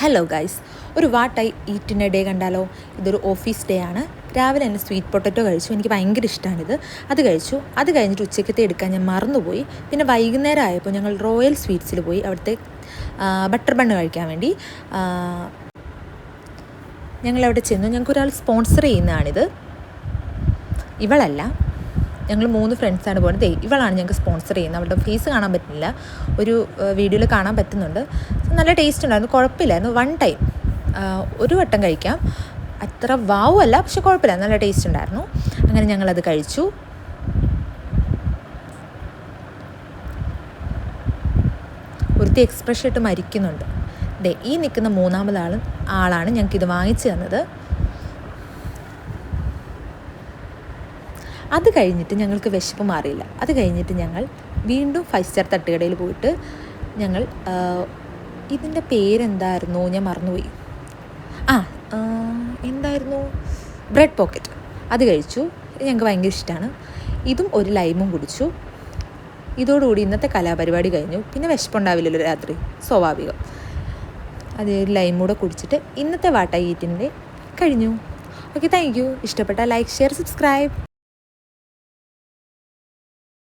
Hello guys, ഒരു what I ഈറ്റിൻ്റെ day കണ്ടാലോ. ഇതൊരു ഓഫീസ് ഡേ ആണ്. രാവിലെ തന്നെ സ്വീറ്റ് പൊട്ടറ്റോ കഴിച്ചു. എനിക്ക് ഭയങ്കര ഇഷ്ടമാണിത്. അത് കഴിച്ചു. അത് കഴിഞ്ഞിട്ട് ഉച്ചക്കത്തെ എടുക്കാൻ ഞാൻ മറന്നുപോയി. പിന്നെ വൈകുന്നേരം ആയപ്പോൾ ഞങ്ങൾ റോയൽ സ്വീറ്റ്സിൽ പോയി അവിടുത്തെ ബട്ടർ ബണ്ണ് കഴിക്കാൻ വേണ്ടി. ഞങ്ങളവിടെ ചെന്നു. ഞങ്ങൾക്കൊരാൾ സ്പോൺസർ ചെയ്യുന്നതാണിത്. ഇവളല്ല, ഞങ്ങൾ 3 ഫ്രണ്ട്സാണ് പോകുന്നത്. ഇവളാണ് ഞങ്ങൾക്ക് സ്പോൺസർ ചെയ്യുന്നത്. അവളുടെ ഫേസ് കാണാൻ പറ്റുന്നില്ല, ഒരു വീഡിയോയിൽ കാണാൻ പറ്റുന്നുണ്ട്. നല്ല ടേസ്റ്റ് ഉണ്ടായിരുന്നു, കുഴപ്പമില്ലായിരുന്നു. വൺ ടൈം ഒരു വട്ടം കഴിക്കാം. അത്ര വാവും അല്ല, പക്ഷെ കുഴപ്പമില്ല, നല്ല ടേസ്റ്റ് ഉണ്ടായിരുന്നു. അങ്ങനെ ഞങ്ങളത് കഴിച്ചു. ഒരുത്തി എക്സ്പ്രഷൻ ഇട്ട് മരിക്കുന്നുണ്ട്. ഈ നിൽക്കുന്ന 3ാമത് ആളാണ് ഞങ്ങൾക്കിത് വാങ്ങിച്ചു തന്നത്. അത് കഴിഞ്ഞിട്ട് ഞങ്ങൾക്ക് വിശപ്പ് മാറിയില്ല. അത് കഴിഞ്ഞിട്ട് ഞങ്ങൾ വീണ്ടും 5 സ്റ്റാർ തട്ടുകടയിൽ പോയിട്ട് ഞങ്ങൾ ഇതിൻ്റെ പേരെന്തായിരുന്നു, ഞാൻ മറന്നുപോയി. എന്തായിരുന്നു, ബ്രെഡ് പോക്കറ്റ്. അത് കഴിച്ചു. ഞങ്ങൾക്ക് ഭയങ്കര ഇഷ്ടമാണ്. ഇതും ഒരു ലൈമും കുടിച്ചു. ഇതോടുകൂടി ഇന്നത്തെ കലാപരിപാടി കഴിഞ്ഞു. പിന്നെ വിശപ്പുണ്ടാവില്ലല്ലോ രാത്രി, സ്വാഭാവികം. അത് ഒരു ലൈമും കൂടെ കുടിച്ചിട്ട് ഇന്നത്തെ വാട്ട് ഐ ഈറ്റിൻ്റെ കഴിഞ്ഞു. Okay, thank you. ഇഷ്ടപ്പെട്ടാൽ ലൈക്ക്, ഷെയർ, സബ്സ്ക്രൈബ്.